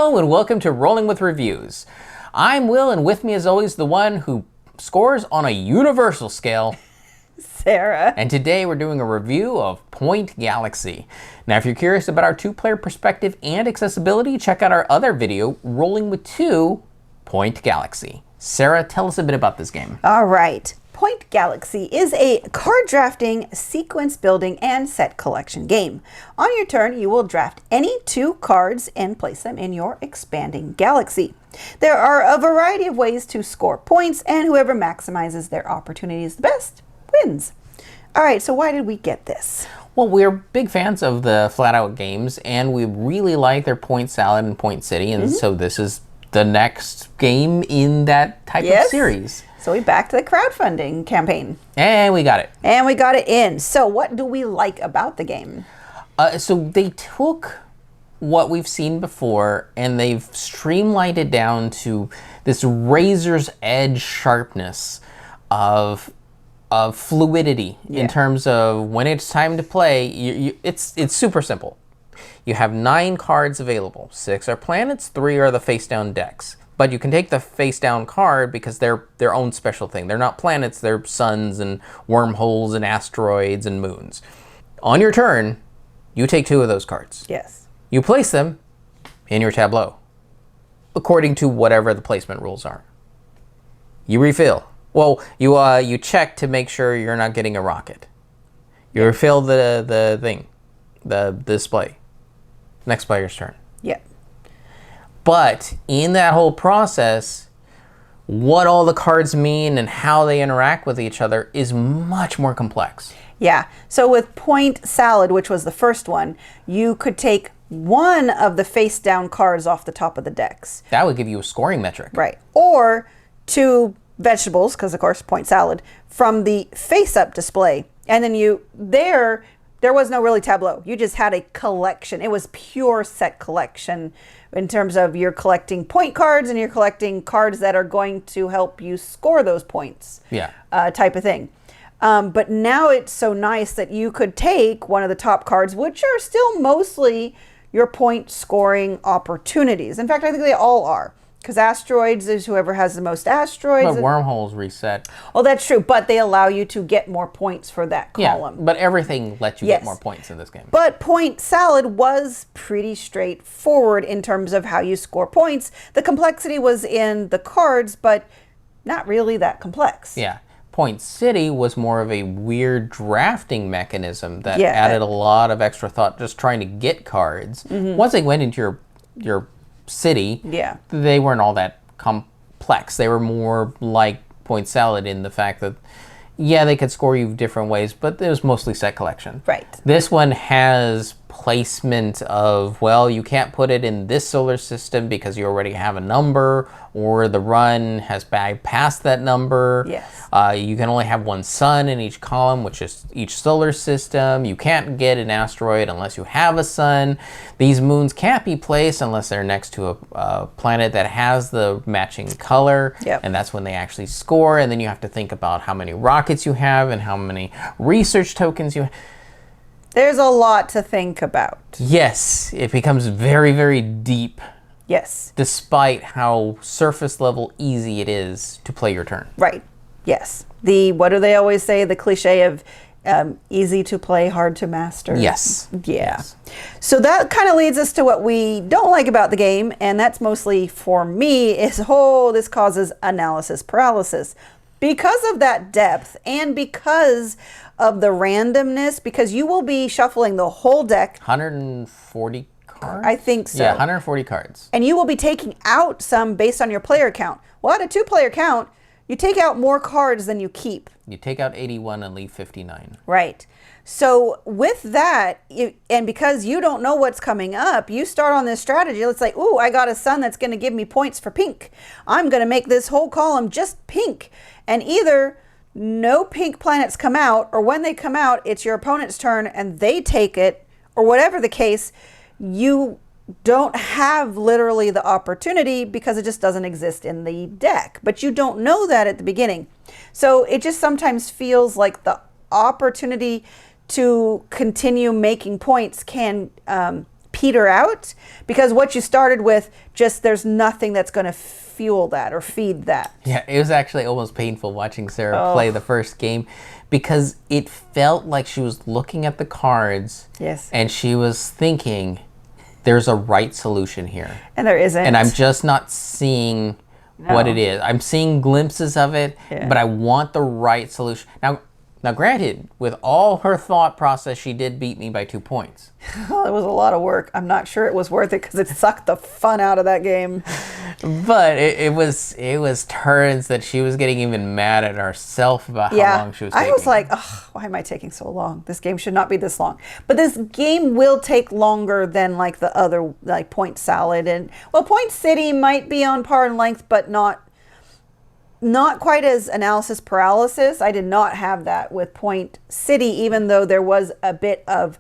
Hello and welcome to Rolling with Reviews. I'm Will, and with me as always the one who scores on a universal scale, Sarah. And today we're doing a review of Point Galaxy. Now if you're curious about our two-player perspective and accessibility, check out our other video, Rolling with Two, Point Galaxy. Sarah, tell us a bit about this game. All right. Point Galaxy is a card drafting, sequence building, and set collection game. On your turn, you will draft any 2 cards and place them in your expanding galaxy. There are a variety of ways to score points, and whoever maximizes their opportunities the best wins. All right, so why did we get this? Well, we're big fans of the Flat Out games, and we really like their Point Salad and Point City, and so this is the next game in that type of series. So we backed the crowdfunding campaign. And we got it. And we got it in. So what do we like about the game? So they took what we've seen before and they've streamlined it down to this razor's edge sharpness of fluidity in terms of when it's time to play. It's super simple. You have 9 cards available. 6 are planets, 3 are the face-down decks. But you can take the face-down card because they're their own special thing. They're not planets, they're suns and wormholes and asteroids and moons. On your turn, you take 2 of those cards. Yes. You place them in your tableau, according to whatever the placement rules are. You refill. Well, you check to make sure you're not getting a rocket. You refill the thing, the display. Next player's turn. Yep. But in that whole process, what all the cards mean and how they interact with each other is much more complex. Yeah. So with Point Salad, which was the first one, you could take 1 of the face-down cards off the top of the decks. That would give you a scoring metric. Right. Or 2 vegetables, because of course Point Salad, from the face-up display. And then there was no really tableau. You just had a collection. It was pure set collection in terms of you're collecting point cards and you're collecting cards that are going to help you score those points. Yeah. Type of thing. But now it's so nice that you could take one of the top cards, which are still mostly your point scoring opportunities. In fact, I think they all are. Because asteroids is whoever has the most asteroids. But wormholes reset. Oh, that's true. But they allow you to get more points for that column. Yeah, but everything lets you get more points in this game. But Point Salad was pretty straightforward in terms of how you score points. The complexity was in the cards, but not really that complex. Yeah. Point City was more of a weird drafting mechanism that added a lot of extra thought just trying to get cards. Once they went into your city, they weren't all that complex. They were more like Point Salad in the fact that, they could score you different ways, but it was mostly set collection. Right. This one has placement of, well, you can't put it in this solar system because you already have a number, or the run has bypassed that number. Yes. You can only have 1 sun in each column, which is each solar system. You can't get an asteroid unless you have a sun. These moons can't be placed unless they're next to a planet that has the matching color. Yep. And that's when they actually score. And then you have to think about how many rockets you have and how many research tokens you have. There's a lot to think about. Yes, it becomes very, very deep. Yes. Despite how surface level easy it is to play your turn. Right. Yes. What do they always say? The cliche of easy to play, hard to master. Yes. Yeah. Yes. So that kind of leads us to what we don't like about the game, and that's mostly for me is, this causes analysis paralysis. Because of that depth and because of the randomness, because you will be shuffling the whole deck. 140 cards? I think so. Yeah, 140 cards. And you will be taking out some based on your player count. Well, at a 2-player count, you take out more cards than you keep. You take out 81 and leave 59. Right. So with that, and because you don't know what's coming up, you start on this strategy. It's like, ooh, I got a sun that's going to give me points for pink. I'm going to make this whole column just pink. And either no pink planets come out, or when they come out, it's your opponent's turn and they take it, or whatever the case, you don't have literally the opportunity because it just doesn't exist in the deck. But you don't know that at the beginning. So it just sometimes feels like the opportunity to continue making points can peter out, because what you started with, just there's nothing that's going to fuel that or feed that. Yeah, it was actually almost painful watching Sarah play the first game, because it felt like she was looking at the cards. Yes. And she was thinking, there's a right solution here. And there isn't. And I'm just not seeing what it is. I'm seeing glimpses of it, but I want the right solution. Now, granted, with all her thought process, she did beat me by 2 points. Well, it was a lot of work. I'm not sure it was worth it because it sucked the fun out of that game. But it was turns that she was getting even mad at herself about how long she was taking. I was like, oh, why am I taking so long? This game should not be this long. But this game will take longer than like the other, like Point Salad. And, well, Point City might be on par in length, but not quite as analysis paralysis. I did not have that with Point City, even though there was a bit of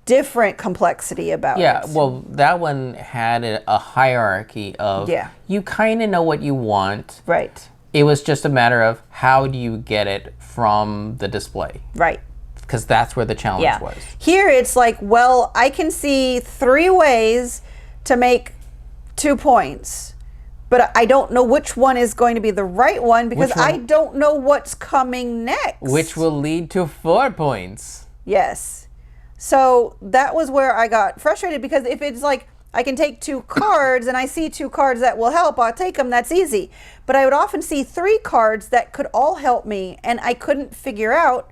different complexity about it. Yeah, well, that one had a hierarchy of, you kind of know what you want. Right. It was just a matter of how do you get it from the display. Right. Because that's where the challenge was. Here it's like, well, I can see 3 ways to make 2 points, but I don't know which one is going to be the right one because I don't know what's coming next. Which will lead to 4 points. Yes. So that was where I got frustrated, because if it's like I can take 2 cards and I see 2 cards that will help, I'll take them. That's easy. But I would often see 3 cards that could all help me, and I couldn't figure out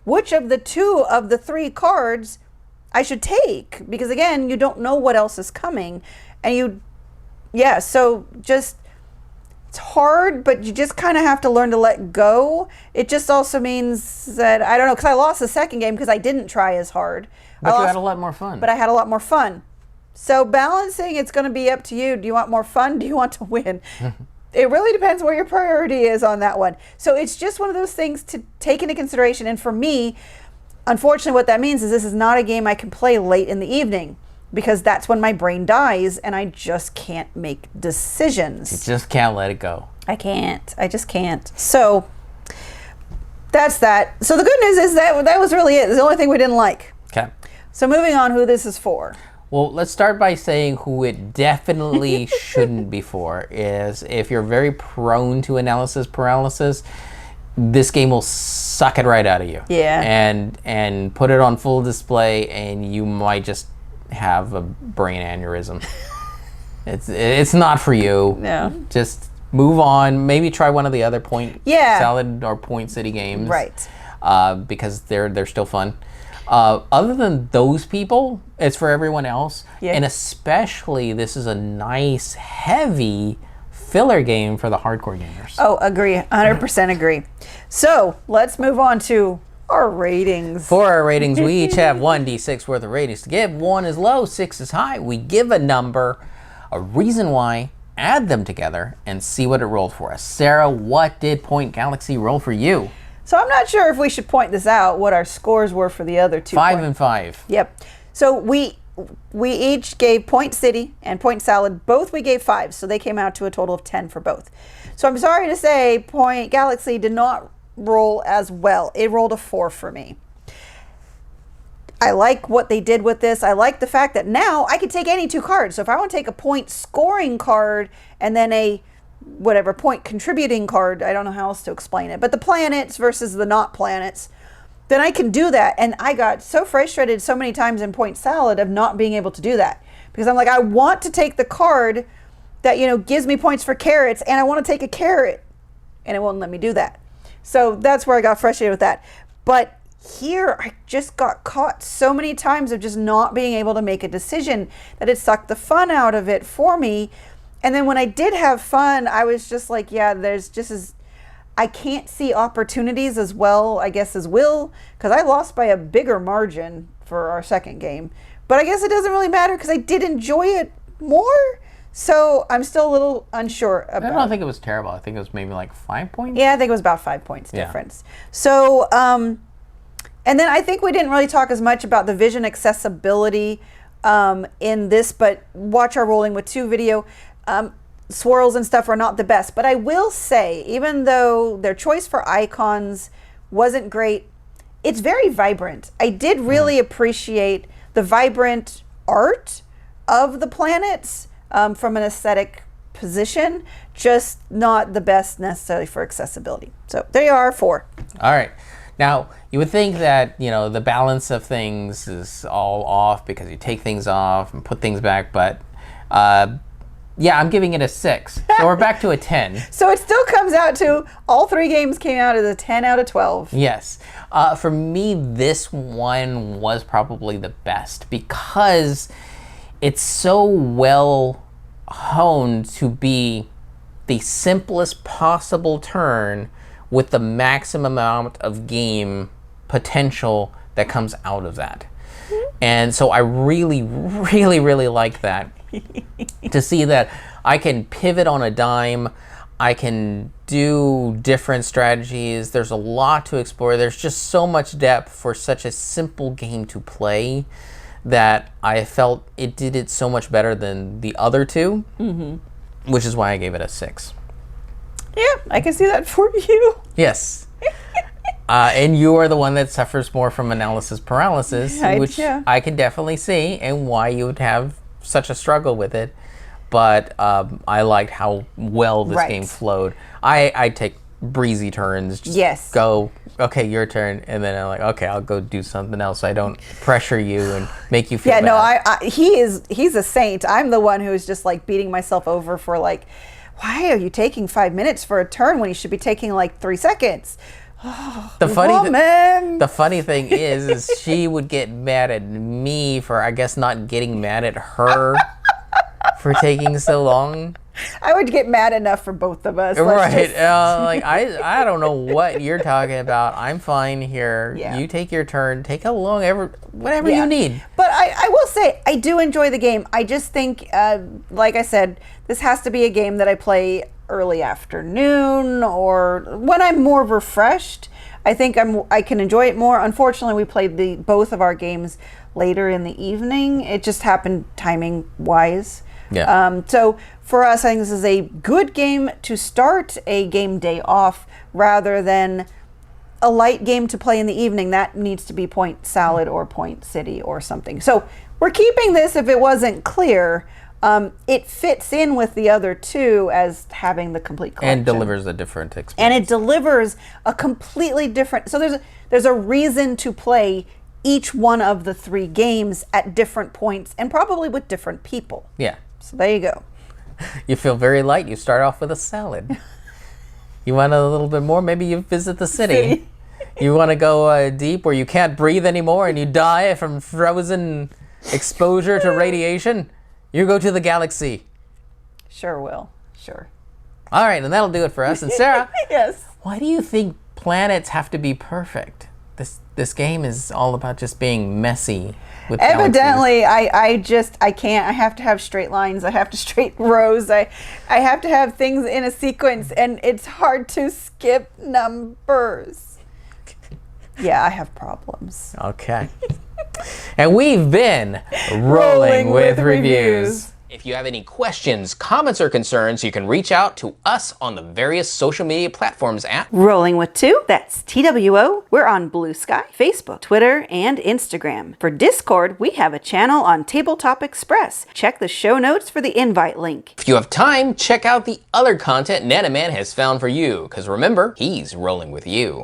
which of the 2 of the 3 cards I should take, because again, you don't know what else is coming. And so just, it's hard, but you just kind of have to learn to let go. It just also means that, I don't know, because I lost the second game because I didn't try as hard. But you had a lot more fun. But I had a lot more fun. So balancing, it's going to be up to you. Do you want more fun? Do you want to win? It really depends where your priority is on that one. So it's just one of those things to take into consideration. And for me, unfortunately, what that means is this is not a game I can play late in the evening, because that's when my brain dies and I just can't make decisions. You just can't let it go. I can't. I just can't. So that's that. So the good news is that was really it. It's the only thing we didn't like. Okay. So moving on, who this is for. Well, let's start by saying who it definitely shouldn't be for is, if you're very prone to analysis paralysis, this game will suck it right out of you. Yeah. And put it on full display, and you might just have a brain aneurysm. It's not for you. No. Just move on. Maybe try one of the other Point Salad or Point City games. Right. Because they're still fun. Other than those people, it's for everyone else. Yeah. And especially, this is a nice, heavy filler game for the hardcore gamers. Oh, agree. 100% agree. So let's move on to our ratings. For our ratings, we each have 1d6 worth of ratings to give. 1 is low, 6 is high. We give a number, a reason why, add them together, and see what it rolled for us. Sarah, what did Point Galaxy roll for you? So I'm not sure if we should point this out, what our scores were for the other 2. 5 and 5. Yep. So we each gave Point City and Point Salad, both we gave 5, so they came out to a total of 10 for both. So I'm sorry to say Point Galaxy did not roll as well. It rolled a 4 for me. I like what they did with this. I like the fact that now I can take any 2 cards. So if I want to take a point scoring card and then a point contributing card, I don't know how else to explain it, but the planets versus the not planets, then I can do that. And I got so frustrated so many times in Point Salad of not being able to do that, because I'm like, I want to take the card that, gives me points for carrots, and I want to take a carrot, and it won't let me do that. So that's where I got frustrated with that. But here, I just got caught so many times of just not being able to make a decision that it sucked the fun out of it for me. And then when I did have fun, I was just like, I can't see opportunities as well, I guess, as Will, because I lost by a bigger margin for our second game. But I guess it doesn't really matter because I did enjoy it more. So I'm still a little unsure about it. I don't think it was terrible. I think it was maybe like 5 points. Yeah, I think it was about 5 points difference. So, and then I think we didn't really talk as much about the vision accessibility in this, but watch our Rolling with 2 video. Swirls and stuff are not the best, but I will say, even though their choice for icons wasn't great, it's very vibrant. I did really appreciate the vibrant art of the planets from an aesthetic position, just not the best necessarily for accessibility. So there you are, 4. All right. Now, you would think that, the balance of things is all off because you take things off and put things back, but yeah, I'm giving it a 6. So we're back to a 10. So it still comes out to all 3 games came out as a 10 out of 12. Yes. For me, this one was probably the best because it's so well honed to be the simplest possible turn with the maximum amount of game potential that comes out of that. And so I really, really, really like that. To see that I can pivot on a dime, I can do different strategies. There's a lot to explore. There's just so much depth for such a simple game to play that I felt it did it so much better than the other 2, which is why I gave it a 6. Yeah, I can see that for you. Yes. And you are the one that suffers more from analysis paralysis, which I can definitely see, and why you would have such a struggle with it. But I liked how well this game flowed. I take breezy turns. Just go, okay, your turn, and then I'm like, okay, I'll go do something else. I don't pressure you and make you feel bad. No, he's a saint. I'm the one who's just like beating myself over for like, why are you taking 5 minutes for a turn when you should be taking like 3 seconds? The funny thing is she would get mad at me for, I guess, not getting mad at her for taking so long. I would get mad enough for both of us. Right. Like, I don't know what you're talking about. I'm fine here. Yeah. You take your turn. Take how long whatever you need. But I will say, I do enjoy the game. I just think, like I said, this has to be a game that I play early afternoon or when I'm more refreshed. I think I can enjoy it more. Unfortunately, we played both of our games later in the evening. It just happened timing wise. Yeah. So for us, I think this is a good game to start a game day off rather than a light game to play in the evening. That needs to be Point Salad or Point City or something. So we're keeping this if it wasn't clear. It fits in with the other 2 as having the complete collection. And delivers a different experience. And it delivers a completely different... So there's a reason to play each one of the 3 games at different points and probably with different people. Yeah. So there you go. You feel very light. You start off with a salad. You want a little bit more? Maybe you visit the city. You want to go deep where you can't breathe anymore and you die from frozen exposure to radiation? You go to the galaxy. Sure will. Sure. All right, and that'll do it for us. And Sarah, yes. Why do you think planets have to be perfect? This game is all about just being messy with Evidently, galaxies. I can't. I have to have straight lines. I have to straight rows. I have to have things in a sequence, and it's hard to skip numbers. Yeah, I have problems. Okay. And we've been Rolling with Reviews. If you have any questions, comments, or concerns, you can reach out to us on the various social media platforms at Rolling with 2, that's TWO. We're on Blue Sky, Facebook, Twitter, and Instagram. For Discord, we have a channel on Tabletop Express. Check the show notes for the invite link. If you have time, check out the other content Nanaman has found for you, because remember, he's rolling with you.